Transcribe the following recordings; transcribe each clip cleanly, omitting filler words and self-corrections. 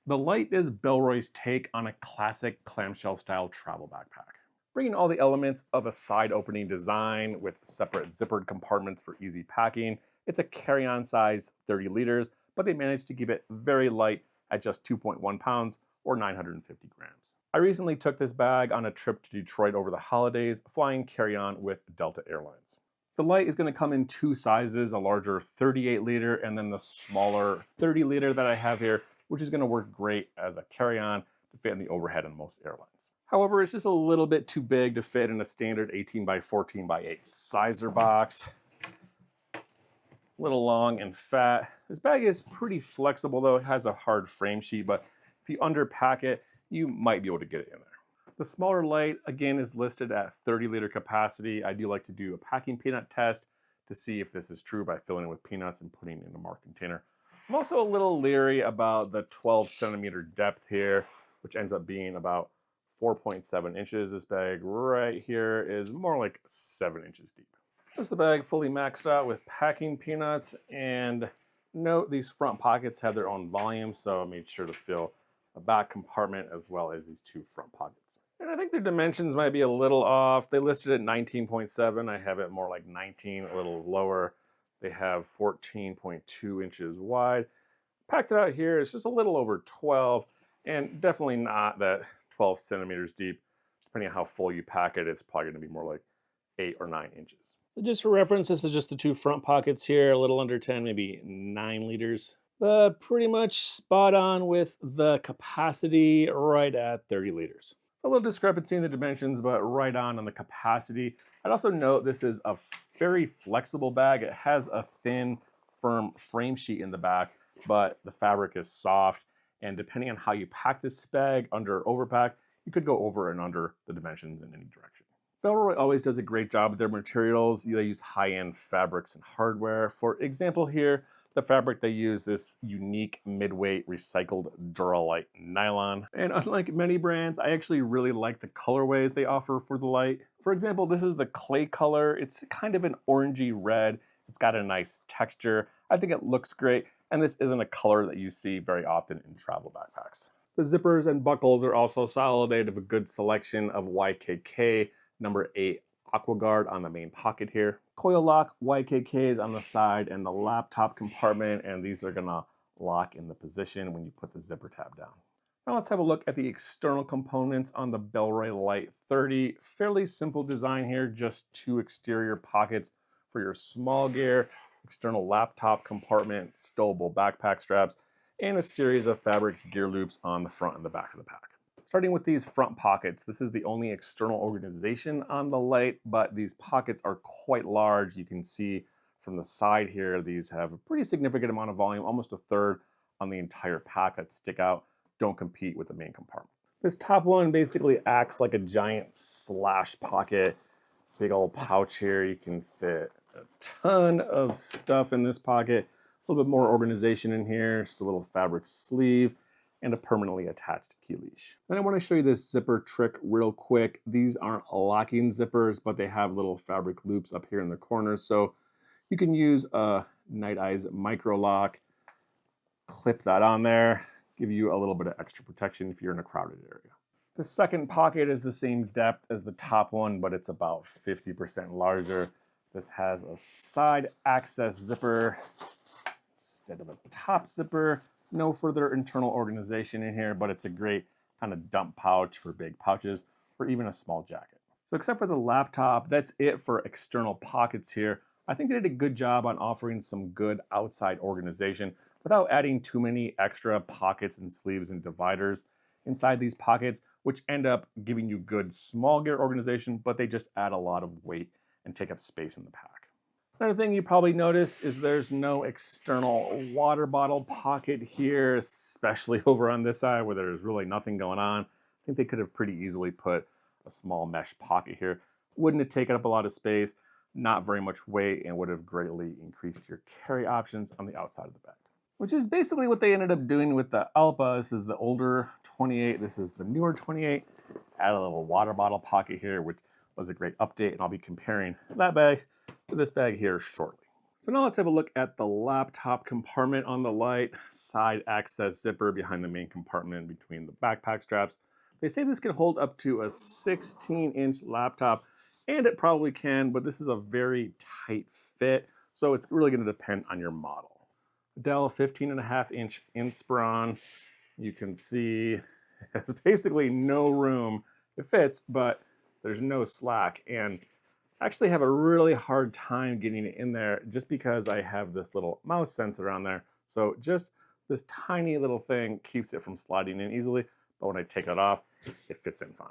The Lite is Bellroy's take on a classic clamshell style travel backpack, bringing all the elements of a side opening design with separate zippered compartments for easy packing. It's a carry-on size 30 liters, but they managed to keep it very light at just 2.1 pounds or 950 grams. I recently took this bag on a trip to Detroit over the holidays, flying carry-on with Delta Airlines. The Lite is going to come in two sizes, a larger 38 liter and then the smaller 30 liter that I have here, which is going to work great as a carry-on to fit in the overhead on most airlines. However, it's just a little bit too big to fit in a standard 18 by 14 by 8 sizer box. A little long and fat. This bag is pretty flexible though. It has a hard frame sheet, but if you underpack it, you might be able to get it in there. The smaller Lite, again, is listed at 30 liter capacity. I do like to do a packing peanut test to see if this is true by filling it with peanuts and putting it in a marked container. I'm also a little leery about the 12 centimeter depth here, which ends up being about 4.7 inches. This bag right here is more like 7 inches deep. Here's the bag fully maxed out with packing peanuts, and note these front pockets have their own volume, so I made sure to fill a back compartment as well as these two front pockets. And I think their dimensions might be a little off. They listed at 19.7. I have it more like 19, a little lower. They have 14.2 inches wide. Packed it out here, it's just a little over 12, and definitely not that 12 centimeters deep. Depending on how full you pack it, it's probably gonna be more like 8 or 9 inches. So just for reference, this is just the two front pockets here, a little under 10, maybe 9 liters. But pretty much spot on with the capacity, right at 30 liters. A little discrepancy in the dimensions, but right on the capacity. I'd also note this is a very flexible bag. It has a thin, firm frame sheet in the back, but the fabric is soft. And depending on how you pack this bag, under or overpack, you could go over and under the dimensions in any direction. Bellroy always does a great job with their materials. They use high-end fabrics and hardware. For example here, the fabric they use, this unique mid-weight recycled Duralite nylon. And unlike many brands, I actually really like the colorways they offer for the Lite. For example, this is the clay color. It's kind of an orangey red. It's got a nice texture. I think it looks great. And this isn't a color that you see very often in travel backpacks. The zippers and buckles are also solid. They have a good selection of YKK number 8 Aquaguard on the main pocket here. Coil lock YKKs on the side and the laptop compartment, and these are gonna lock in the position when you put the zipper tab down. Now let's have a look at the external components on the Bellroy Lite 30. Fairly simple design here, just two exterior pockets for your small gear, external laptop compartment, stowable backpack straps, and a series of fabric gear loops on the front and the back of the pack. Starting with these front pockets, this is the only external organization on the Lite, but these pockets are quite large. You can see from the side here, these have a pretty significant amount of volume, almost a third on the entire pack that stick out, don't compete with the main compartment. This top one basically acts like a giant slash pocket. Big old pouch here. You can fit a ton of stuff in this pocket. A little bit more organization in here, just a little fabric sleeve, and a permanently attached key leash. Then I want to show you this zipper trick real quick. These aren't locking zippers, but they have little fabric loops up here in the corners. So you can use a Night Eyes micro lock, clip that on there, give you a little bit of extra protection if you're in a crowded area. The second pocket is the same depth as the top one, but it's about 50% larger. This has a side access zipper instead of a top zipper. No further internal organization in here, but it's a great kind of dump pouch for big pouches or even a small jacket. So except for the laptop, that's it for external pockets here. I think they did a good job on offering some good outside organization without adding too many extra pockets and sleeves and dividers inside these pockets, which end up giving you good small gear organization, but they just add a lot of weight and take up space in the pack. Another thing you probably noticed is there's no external water bottle pocket here, especially over on this side where there's really nothing going on. I think they could have pretty easily put a small mesh pocket here. Wouldn't have taken up a lot of space, not very much weight, and would have greatly increased your carry options on the outside of the bag. Which is basically what they ended up doing with the Alpa. This is the older 28, this is the newer 28. Add a little water bottle pocket here, which was a great update, and I'll be comparing that bag to this bag here shortly. So now let's have a look at the laptop compartment on the Lite. Side access zipper behind the main compartment between the backpack straps. They say this can hold up to a 16-inch laptop, and it probably can, but this is a very tight fit, so it's really going to depend on your model. Dell 15.5-inch Inspiron. You can see there's basically no room. It fits, but there's no slack, and I actually have a really hard time getting it in there just because I have this little mouse sensor on there. So just this tiny little thing keeps it from sliding in easily, but when I take it off, it fits in fine.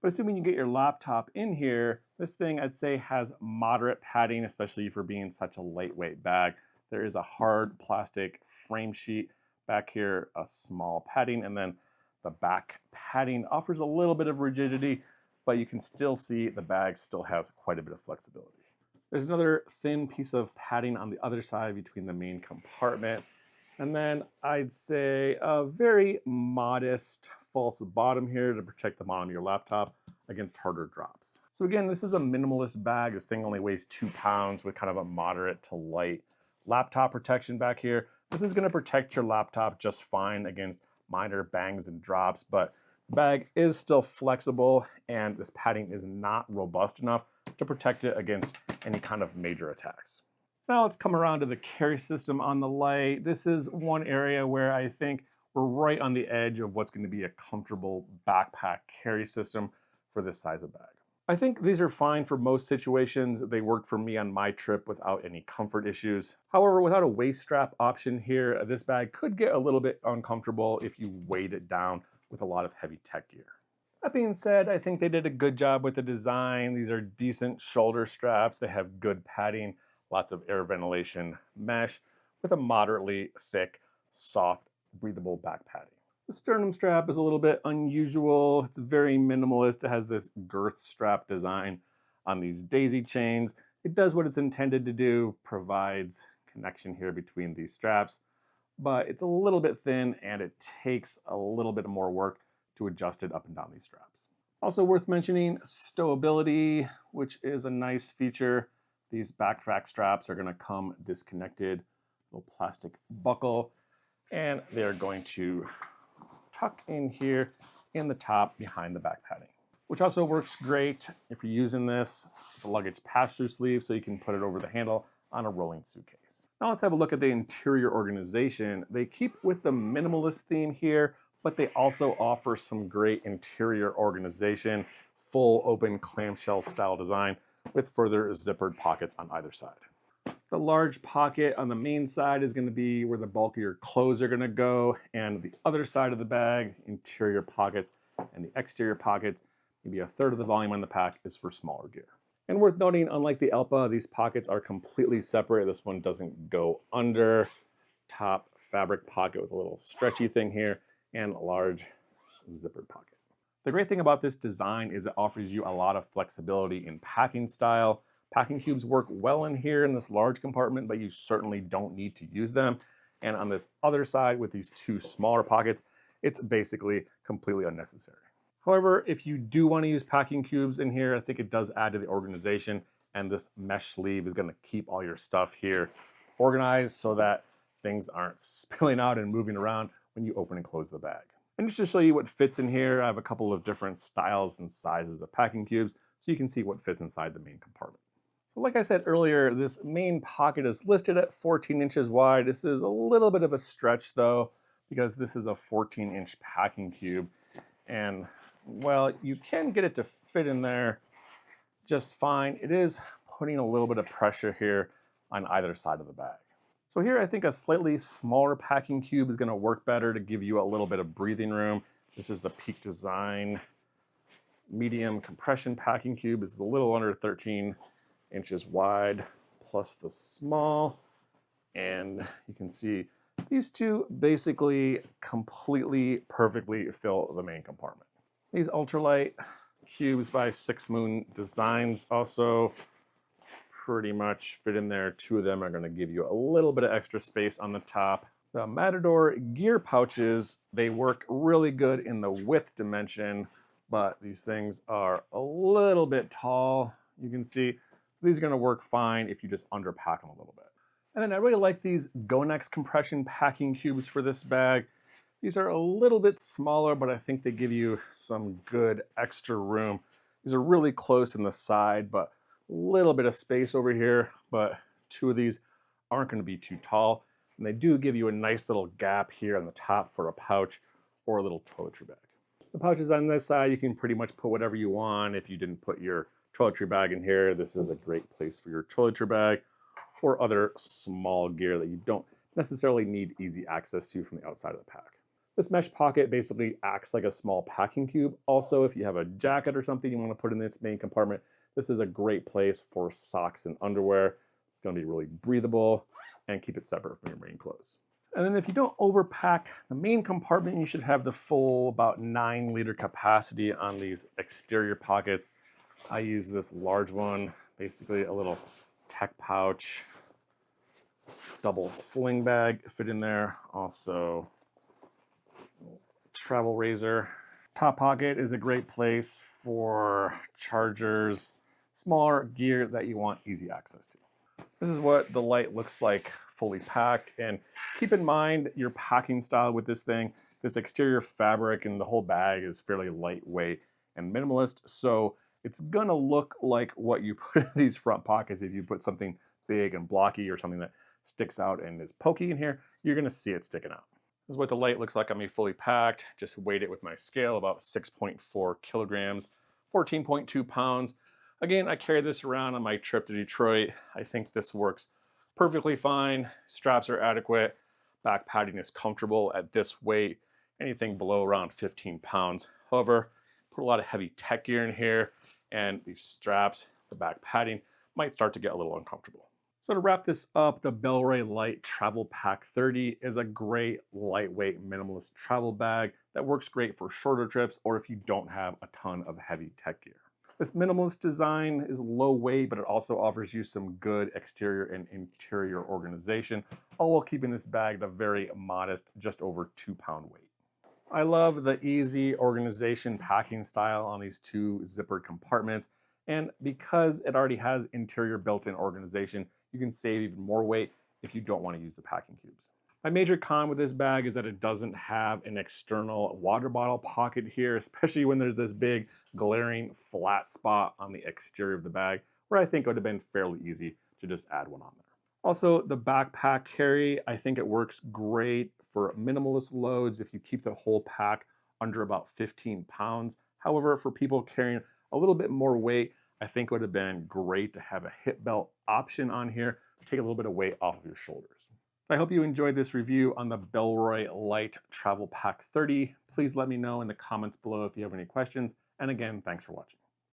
But assuming you get your laptop in here, this thing I'd say has moderate padding, especially for being such a lightweight bag. There is a hard plastic frame sheet back here, a small padding, and then the back padding offers a little bit of rigidity, but you can still see the bag still has quite a bit of flexibility. There's another thin piece of padding on the other side between the main compartment. And then I'd say a very modest false bottom here to protect the bottom of your laptop against harder drops. So again, this is a minimalist bag. This thing only weighs 2 pounds with kind of a moderate to light laptop protection back here. This is gonna protect your laptop just fine against minor bangs and drops, but the bag is still flexible and this padding is not robust enough to protect it against any kind of major attacks. Now let's come around to the carry system on the Lite. This is one area where I think we're right on the edge of what's going to be a comfortable backpack carry system for this size of bag. I think these are fine for most situations. They worked for me on my trip without any comfort issues. However, without a waist strap option here, this bag could get a little bit uncomfortable if you weighed it down with a lot of heavy tech gear. That being said, I think they did a good job with the design. These are decent shoulder straps. They have good padding, lots of air ventilation mesh with a moderately thick, soft, breathable back padding. The sternum strap is a little bit unusual. It's very minimalist. It has this girth strap design on these daisy chains. It does what it's intended to do, provides connection here between these straps, but it's a little bit thin and it takes a little bit more work to adjust it up and down these straps. Also worth mentioning, stowability, which is a nice feature. These backpack straps are going to come disconnected, little plastic buckle, and they're going to tuck in here in the top behind the back padding, which also works great if you're using this, the luggage pass-through sleeve, so you can put it over the handle on a rolling suitcase. Now let's have a look at the interior organization. They keep with the minimalist theme here, but they also offer some great interior organization, full open clamshell style design with further zippered pockets on either side. The large pocket on the main side is going to be where the bulk of your clothes are going to go, and the other side of the bag, interior pockets and the exterior pockets, maybe a third of the volume on the pack is for smaller gear. And worth noting, unlike the Elpa, these pockets are completely separate. This one doesn't go under. Top fabric pocket with a little stretchy thing here and a large zippered pocket. The great thing about this design is it offers you a lot of flexibility in packing style. Packing cubes work well in here in this large compartment, but you certainly don't need to use them. And on this other side with these two smaller pockets, it's basically completely unnecessary. However, if you do want to use packing cubes in here, I think it does add to the organization, and this mesh sleeve is going to keep all your stuff here organized so that things aren't spilling out and moving around when you open and close the bag. And just to show you what fits in here, I have a couple of different styles and sizes of packing cubes so you can see what fits inside the main compartment. So like I said earlier, this main pocket is listed at 14 inches wide. This is a little bit of a stretch though, because this is a 14-inch packing cube. And well, you can get it to fit in there just fine. It is putting a little bit of pressure here on either side of the bag. So here I think a slightly smaller packing cube is going to work better to give you a little bit of breathing room. This is the Peak Design medium compression packing cube. This is a little under 13 inches wide, plus the small. And you can see these two basically completely perfectly fill the main compartment. These ultralight cubes by Six Moon Designs also pretty much fit in there. Two of them are going to give you a little bit of extra space on the top. The Matador gear pouches, they work really good in the width dimension, but these things are a little bit tall. You can see these are going to work fine if you just underpack them a little bit. And then I really like these Gonex compression packing cubes for this bag. These are a little bit smaller, but I think they give you some good extra room. These are really close in the side, but a little bit of space over here, but two of these aren't going to be too tall. And they do give you a nice little gap here on the top for a pouch or a little toiletry bag. The pouches on this side, you can pretty much put whatever you want. If you didn't put your toiletry bag in here, this is a great place for your toiletry bag or other small gear that you don't necessarily need easy access to from the outside of the pack. This mesh pocket basically acts like a small packing cube. Also, if you have a jacket or something you want to put in this main compartment, this is a great place for socks and underwear. It's going to be really breathable and keep it separate from your main clothes. And then if you don't overpack the main compartment, you should have the full about 9-liter capacity on these exterior pockets. I use this large one, basically a little tech pouch, double sling bag fit in there. Also, travel razor. Top pocket is a great place for chargers, smaller gear that you want easy access to. This is what the Lite looks like fully packed, and keep in mind your packing style with this thing. This exterior fabric and the whole bag is fairly lightweight and minimalist, so it's gonna look like what you put in these front pockets. If you put something big and blocky or something that sticks out and is pokey in here, you're gonna see it sticking out. This is what the Lite looks like on me fully packed. Just weighed it with my scale, about 6.4 kilograms, 14.2 pounds. Again, I carry this around on my trip to Detroit. I think this works perfectly fine. Straps are adequate. Back padding is comfortable at this weight. Anything below around 15 pounds. However, put a lot of heavy tech gear in here, and these straps, the back padding, might start to get a little uncomfortable. So to wrap this up, the Bellroy Lite Travel Pack 30 is a great lightweight minimalist travel bag that works great for shorter trips or if you don't have a ton of heavy tech gear. This minimalist design is low weight, but it also offers you some good exterior and interior organization, all while keeping this bag at a very modest, just over 2-pound weight. I love the easy organization packing style on these two zippered compartments, and because it already has interior built-in organization, you can save even more weight if you don't want to use the packing cubes. My major con with this bag is that it doesn't have an external water bottle pocket here, especially when there's this big glaring flat spot on the exterior of the bag, where I think it would have been fairly easy to just add one on there. Also, the backpack carry, I think it works great for minimalist loads if you keep the whole pack under about 15 pounds. However, for people carrying a little bit more weight, I think it would have been great to have a hip belt option on here to take a little bit of weight off of your shoulders. I hope you enjoyed this review on the Bellroy Lite Travel Pack 30. Please let me know in the comments below if you have any questions. And again, thanks for watching.